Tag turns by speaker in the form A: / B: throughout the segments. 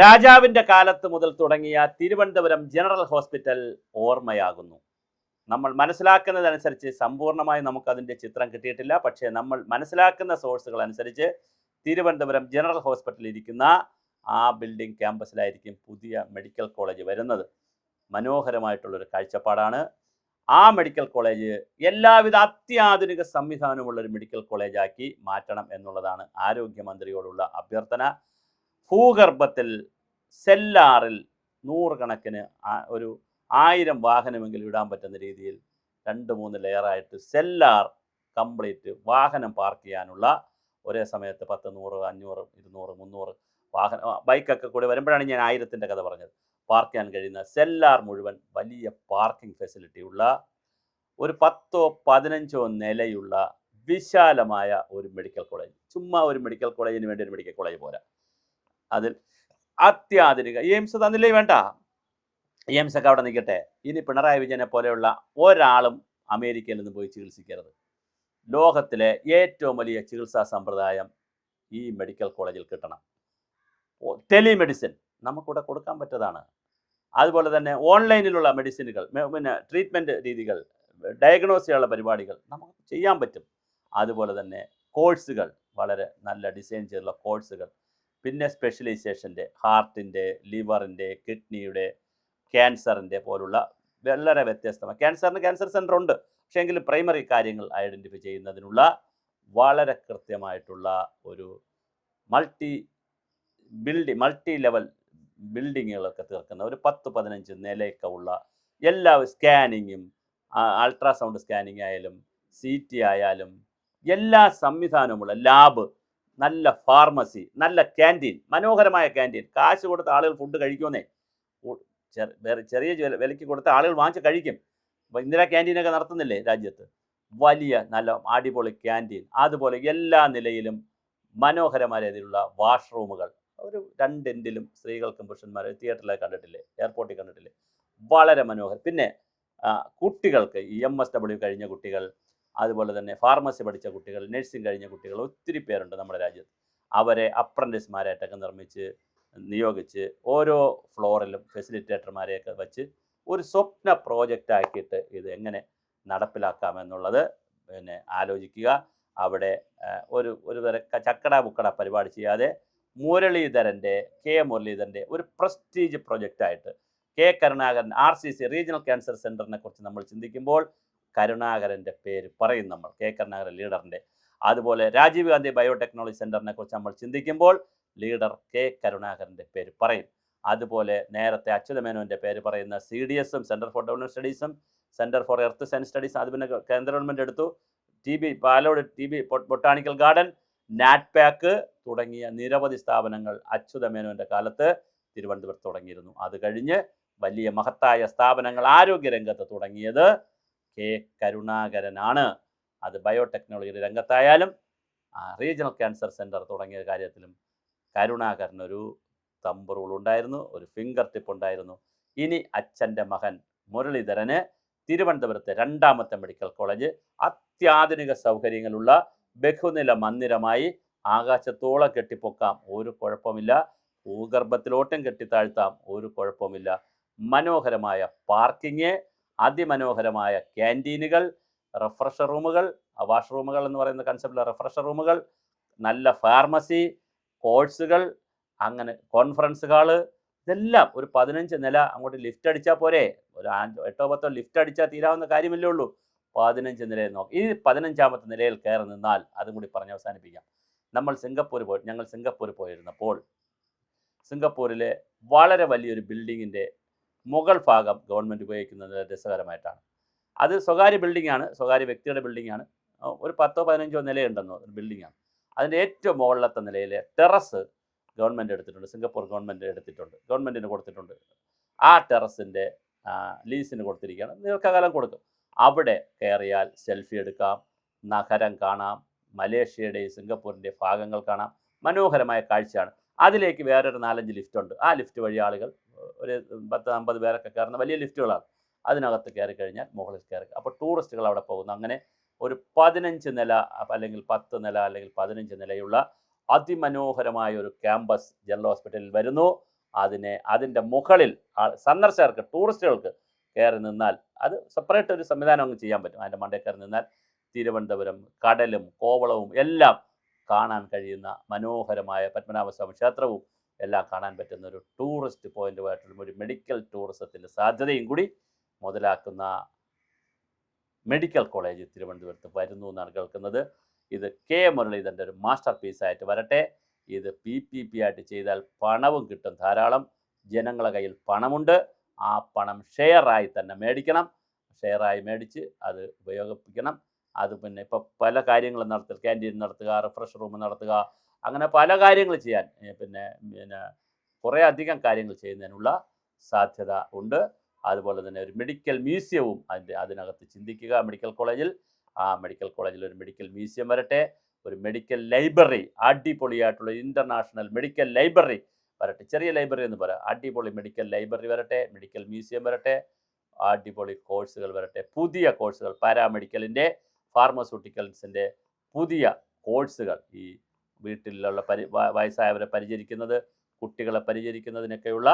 A: രാജാവിൻ്റെ കാലത്ത് മുതൽ തുടങ്ങിയ തിരുവനന്തപുരം ജനറൽ ഹോസ്പിറ്റൽ ഓർമ്മയാകുന്നു. നമ്മൾ മനസ്സിലാക്കുന്നതനുസരിച്ച് സമ്പൂർണ്ണമായി നമുക്കതിൻ്റെ ചിത്രം കിട്ടിയിട്ടില്ല. പക്ഷേ നമ്മൾ മനസ്സിലാക്കുന്ന സോഴ്സുകൾ അനുസരിച്ച് തിരുവനന്തപുരം ജനറൽ ഹോസ്പിറ്റലിൽ ഇരിക്കുന്ന ആ ബിൽഡിംഗ് ക്യാമ്പസിലായിരിക്കും പുതിയ മെഡിക്കൽ കോളേജ് വരുന്നത്. മനോഹരമായിട്ടുള്ളൊരു കാഴ്ചപ്പാടാണ്. ആ മെഡിക്കൽ കോളേജ് എല്ലാവിധ അത്യാധുനിക സംവിധാനമുള്ളൊരു മെഡിക്കൽ കോളേജാക്കി മാറ്റണം എന്നുള്ളതാണ് ആരോഗ്യമന്ത്രിയോടുള്ള അഭ്യർത്ഥന. ഭൂഗർഭത്തിൽ സെല്ലാറിൽ നൂറുകണക്കിന് ഒരു 1000 വാഹനമെങ്കിലും ഇടാൻ പറ്റുന്ന രീതിയിൽ 2-3 ലെയറായിട്ട് സെല്ലാർ കംപ്ലീറ്റ് വാഹനം പാർക്ക് ചെയ്യാനുള്ള ഒരേ സമയത്ത് 10, 100, 500, 200, 300 വാഹനം ബൈക്കൊക്കെ കൂടി വരുമ്പോഴാണ് ഞാൻ 1000ൻ്റെ കഥ പറഞ്ഞത്. പാർക്ക് ചെയ്യാൻ കഴിയുന്ന സെല്ലാർ മുഴുവൻ വലിയ പാർക്കിംഗ് ഫെസിലിറ്റി ഉള്ള ഒരു 10-15 നിലയുള്ള വിശാലമായ ഒരു മെഡിക്കൽ കോളേജ്. ചുമ്മാ ഒരു മെഡിക്കൽ കോളേജിന് വേണ്ടി ഒരു മെഡിക്കൽ കോളേജ് പോരാ, അതിൽ അത്യാധുനിക എയിംസ് തന്നില്ലേ വേണ്ട, എയിംസ് ഒക്കെ അവിടെ നിൽക്കട്ടെ. ഇനി പിണറായി വിജയനെ പോലെയുള്ള ഒരാളും അമേരിക്കയിൽ നിന്ന് പോയി ചികിത്സിക്കരുത്. ലോകത്തിലെ ഏറ്റവും വലിയ ചികിത്സാ സമ്പ്രദായം ഈ മെഡിക്കൽ കോളേജിൽ കിട്ടണം. ടെലിമെഡിസിൻ നമുക്കിവിടെ കൊടുക്കാൻ പറ്റതാണ്. അതുപോലെ തന്നെ ഓൺലൈനിലുള്ള മെഡിസിനുകൾ, പിന്നെ ട്രീറ്റ്മെൻറ്റ് രീതികൾ, ഡയഗ്നോസ് ചെയ്യാനുള്ള പരിപാടികൾ നമുക്ക് ചെയ്യാൻ പറ്റും. അതുപോലെ തന്നെ കോഴ്സുകൾ, വളരെ നല്ല ഡിസൈൻ ചെയ്തുള്ള കോഴ്സുകൾ, പിന്നെ സ്പെഷ്യലൈസേഷൻ്റെ ഹാർട്ടിൻ്റെ, ലിവറിൻ്റെ, കിഡ്നിയുടെ, ക്യാൻസറിൻ്റെ പോലുള്ള വളരെ വ്യത്യസ്തമായ ക്യാൻസറിന് ക്യാൻസർ സെൻ്റർ ഉണ്ട്. പക്ഷേ എങ്കിലും പ്രൈമറി കാര്യങ്ങൾ ഐഡൻറ്റിഫൈ ചെയ്യുന്നതിനുള്ള വളരെ കൃത്യമായിട്ടുള്ള ഒരു മൾട്ടി ലെവൽ ബിൽഡിങ്ങുകളൊക്കെ തീർക്കുന്ന ഒരു 10-15 നിലയൊക്കെ ഉള്ള എല്ലാ സ്കാനിങ്ങും, അൾട്രാസൗണ്ട് സ്കാനിങ് ആയാലും CT ആയാലും എല്ലാ സംവിധാനവുമുള്ള ലാബ്, നല്ല ഫാർമസി, നല്ല ക്യാൻറ്റീൻ, മനോഹരമായ ക്യാൻറ്റീൻ. കാശ് കൊടുത്ത ആളുകൾ ഫുഡ് കഴിക്കുമെന്നേ, ചെറിയ വിലയ്ക്ക് കൊടുത്ത ആളുകൾ വാങ്ങിച്ച് കഴിക്കും. അപ്പോൾ ഇന്ദിരാ ക്യാൻറ്റീനൊക്കെ നടത്തുന്നില്ലേ രാജ്യത്ത്, വലിയ നല്ല അടിപൊളി ക്യാൻറ്റീൻ. അതുപോലെ എല്ലാ നിലയിലും മനോഹരമായ രീതിയിലുള്ള വാഷ്റൂമുകൾ, ഒരു 2 എൻഡിലും സ്ത്രീകൾക്കും പുരുഷന്മാരും. തിയേറ്ററിലൊക്കെ കണ്ടിട്ടില്ലേ, എയർപോർട്ടിൽ കണ്ടിട്ടില്ലേ, വളരെ മനോഹരം. പിന്നെ കുട്ടികൾക്ക് MSW കഴിഞ്ഞ കുട്ടികൾ, അതുപോലെ തന്നെ ഫാർമസി പഠിച്ച കുട്ടികൾ, നഴ്സിംഗ് കഴിഞ്ഞ കുട്ടികൾ ഒത്തിരി പേരുണ്ട് നമ്മുടെ രാജ്യത്ത്. അവരെ അപ്രൻറ്റീസ്മാരായിട്ടൊക്കെ നിർമ്മിച്ച് നിയോഗിച്ച് ഓരോ ഫ്ലോറിലും ഫെസിലിറ്റേറ്റർമാരെയൊക്കെ വെച്ച് ഒരു സ്വപ്ന പ്രോജക്റ്റ് ആക്കിയിട്ട് ഇത് എങ്ങനെ നടപ്പിലാക്കാമെന്നുള്ളത് പിന്നെ ആലോചിക്കുക. അവിടെ ഒരു ചക്കട മുക്കട പരിപാടി ചെയ്യാതെ കെ മുരളീധരൻ്റെ ഒരു പ്രസ്റ്റീജ് പ്രൊജക്റ്റായിട്ട് K Karunakaran RCC regional cancer സെൻറ്ററിനെ കുറിച്ച് നമ്മൾ ചിന്തിക്കുമ്പോൾ കരുണാകരൻ്റെ പേര് പറയും നമ്മൾ, കെ കരുണാകരൻ ലീഡറിൻ്റെ. അതുപോലെ രാജീവ് ഗാന്ധി ബയോടെക്നോളജി സെൻറ്ററിനെ കുറിച്ച് നമ്മൾ ചിന്തിക്കുമ്പോൾ ലീഡർ കെ കരുണാകരൻ്റെ പേര് പറയും. അതുപോലെ നേരത്തെ അച്യുതമേനോൻ്റെ പേര് പറയുന്ന CDSും, സെൻറ്റർ ഫോർ ഡെവലപ്മെൻറ്റ് സ്റ്റഡീസും, centre for earth science studies, അത് പിന്നെ കേന്ദ്ര ഗവൺമെൻറ് എടുത്തു. Palode TB botanical garden, NATPAC തുടങ്ങിയ നിരവധി സ്ഥാപനങ്ങൾ അച്യുതമേനോൻ്റെ കാലത്ത് തിരുവനന്തപുരത്ത് തുടങ്ങിയിരുന്നു. അത് കഴിഞ്ഞ് വലിയ മഹത്തായ സ്ഥാപനങ്ങൾ ആരോഗ്യരംഗത്ത് തുടങ്ങിയത് കെ കരുണാകരനാണ്. അത് ബയോടെക്നോളജിയുടെ രംഗത്തായാലും റീജിയണൽ ക്യാൻസർ സെൻറ്റർ തുടങ്ങിയ കാര്യത്തിലും കരുണാകരനൊരു തമ്പ് റൂൾ ഉണ്ടായിരുന്നു, ഒരു ഫിംഗർ ടിപ്പ് ഉണ്ടായിരുന്നു. ഇനി അച്ഛൻ്റെ മകൻ മുരളീധരന് തിരുവനന്തപുരത്തെ 2ാമത്തെ മെഡിക്കൽ കോളേജ് അത്യാധുനിക സൗകര്യങ്ങളുള്ള ബഹുനില മന്ദിരമായി ആകാശത്തോളം കെട്ടിപ്പൊക്കാം, ഒരു കുഴപ്പമില്ല. ഭൂഗർഭത്തിലോട്ടും കെട്ടിത്താഴ്ത്താം, ഒരു കുഴപ്പമില്ല. മനോഹരമായ പാർക്കിങ്, അതിമനോഹരമായ ക്യാൻറ്റീനുകൾ, റിഫ്രഷർ റൂമുകൾ, വാഷ്റൂമുകൾ എന്ന് പറയുന്ന കൺസെപ്റ്റിലെ റിഫ്രഷർ റൂമുകൾ, നല്ല ഫാർമസി, കോഴ്സുകൾ, അങ്ങനെ കോൺഫറൻസ് ഹാള്, ഇതെല്ലാം ഒരു 15 നില അങ്ങോട്ട് ലിഫ്റ്റ് അടിച്ചാൽ പോരെ. ഒരു 8-10 ലിഫ്റ്റ് അടിച്ചാൽ തീരാവുന്ന കാര്യമില്ലേ ഉള്ളൂ. 15 നിലയിൽ നോക്കി. ഈ 15ാമത്തെ നിലയിൽ കയറി നിന്നാൽ അതും കൂടി പറഞ്ഞ് അവസാനിപ്പിക്കാം. ഞങ്ങൾ സിംഗപ്പൂർ പോയിരുന്നപ്പോൾ സിംഗപ്പൂരിലെ വളരെ വലിയൊരു ബിൽഡിങ്ങിൻ്റെ മുകൾ ഭാഗം ഗവൺമെൻറ് ഉപയോഗിക്കുന്നത് രസകരമായിട്ടാണ്. അത് സ്വകാര്യ ബിൽഡിങ്ങാണ്, സ്വകാര്യ വ്യക്തിയുടെ ബിൽഡിങ്ങാണ്. ഒരു 10-15 നിലയുണ്ടെന്നോ ബിൽഡിങ്ങാണ്. അതിൻ്റെ ഏറ്റവും മുകളിലത്തെ നിലയിലെ ടെറസ് ഗവൺമെൻറ് എടുത്തിട്ടുണ്ട്, സിംഗപ്പൂർ ഗവൺമെൻറ്റിന് കൊടുത്തിട്ടുണ്ട്. ആ ടെറസിൻ്റെ ലീസിന് കൊടുത്തിരിക്കുകയാണ്, ദീർഘകാലം കൊടുക്കും. അവിടെ കയറിയാൽ സെൽഫി എടുക്കാം, നഗരം കാണാം, മലേഷ്യയുടെയും സിംഗപ്പൂരിൻ്റെ ഭാഗങ്ങൾ കാണാം. മനോഹരമായ കാഴ്ചയാണ്. അതിലേക്ക് വേറൊരു 4-5 ലിഫ്റ്റുണ്ട്. ആ ലിഫ്റ്റ് വഴി ആളുകൾ ഒരു 10-50 പേരൊക്കെ കയറുന്ന വലിയ ലിഫ്റ്റുകളാണ്. അതിനകത്ത് കയറി കഴിഞ്ഞാൽ മുകളിൽ കയറി, അപ്പോൾ ടൂറിസ്റ്റുകൾ അവിടെ പോകുന്നു. അങ്ങനെ ഒരു 15 നില അല്ലെങ്കിൽ 10 നില അല്ലെങ്കിൽ 15 നിലയുള്ള അതിമനോഹരമായ ഒരു ക്യാമ്പസ് ജനറൽ ഹോസ്പിറ്റലിൽ വരുന്നു. അതിൻ്റെ മുകളിൽ സന്ദർശകർക്ക് ടൂറിസ്റ്റുകൾക്ക് കയറി നിന്നാൽ അത് സെപ്പറേറ്റ് ഒരു സംവിധാനം അങ്ങ് ചെയ്യാൻ പറ്റും. അതിൻ്റെ മണ്ടയിൽ കയറി നിന്നാൽ തിരുവനന്തപുരം കടലും കോവളവും എല്ലാം കാണാൻ കഴിയുന്ന മനോഹരമായ പത്മനാഭസ്വാമി ക്ഷേത്രവും എല്ലാം കാണാൻ പറ്റുന്ന ഒരു ടൂറിസ്റ്റ് പോയിന്റുമായിട്ടുള്ള ഒരു മെഡിക്കൽ ടൂറിസത്തിൻ്റെ സാധ്യതയും കൂടി മുതലാക്കുന്ന മെഡിക്കൽ കോളേജ് തിരുവനന്തപുരത്ത് വരുന്നു എന്നാണ് കേൾക്കുന്നത്. ഇത് കെ മുരളീധരൻ്റെ ഒരു മാസ്റ്റർ പീസായിട്ട് വരട്ടെ. ഇത് PPP ആയിട്ട് ചെയ്താൽ പണവും കിട്ടും ധാരാളം. ജനങ്ങളെ കയ്യിൽ പണമുണ്ട്, ആ പണം ഷെയറായി തന്നെ മേടിക്കണം. ഷെയറായി മേടിച്ച് അത് ഉപയോഗിപ്പിക്കണം. അത് പിന്നെ ഇപ്പോൾ പല കാര്യങ്ങളും നടത്തുക, ക്യാൻറ്റീൻ നടത്തുക, റിഫ്രഷ് റൂം നടത്തുക, അങ്ങനെ പല കാര്യങ്ങൾ ചെയ്യാൻ പിന്നെ കുറേ അധികം കാര്യങ്ങൾ ചെയ്യുന്നതിനുള്ള സാധ്യത ഉണ്ട്. അതുപോലെ തന്നെ ഒരു മെഡിക്കൽ മ്യൂസിയവും അതിനകത്ത് ചിന്തിക്കുക. മെഡിക്കൽ കോളേജിൽ മെഡിക്കൽ കോളേജിൽ ഒരു മെഡിക്കൽ മ്യൂസിയം വരട്ടെ. ഒരു മെഡിക്കൽ ലൈബ്രറി, അടിപൊളിയായിട്ടുള്ള ഇൻ്റർനാഷണൽ മെഡിക്കൽ ലൈബ്രറി വരട്ടെ. ചെറിയ ലൈബ്രറി എന്ന് പറയാം, അടിപൊളി മെഡിക്കൽ ലൈബ്രറി വരട്ടെ. മെഡിക്കൽ മ്യൂസിയം വരട്ടെ. അടിപൊളി കോഴ്സുകൾ വരട്ടെ. പുതിയ കോഴ്സുകൾ, പാരാമെഡിക്കലിൻ്റെ, ഫാർമസ്യൂട്ടിക്കൽസിൻ്റെ പുതിയ കോഴ്സുകൾ, ഈ വീട്ടിലുള്ള വയസ്സായവരെ പരിചരിക്കുന്നത്, കുട്ടികളെ പരിചരിക്കുന്നതിനൊക്കെയുള്ള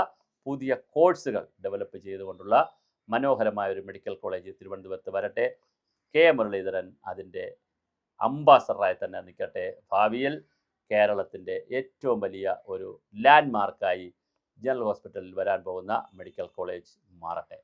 A: പുതിയ കോഴ്സുകൾ ഡെവലപ്പ് ചെയ്തുകൊണ്ടുള്ള മനോഹരമായ ഒരു മെഡിക്കൽ കോളേജ് തിരുവനന്തപുരത്ത് വരട്ടെ. കെ മുരളീധരൻ അതിൻ്റെ അംബാസഡറായി തന്നെ നിൽക്കട്ടെ. ഭാവിയിൽ കേരളത്തിൻ്റെ ഏറ്റവും വലിയ ഒരു ലാൻഡ്മാർക്കായി ജനറൽ ഹോസ്പിറ്റലിൽ വരാൻ പോകുന്ന മെഡിക്കൽ കോളേജ് മാറട്ടെ.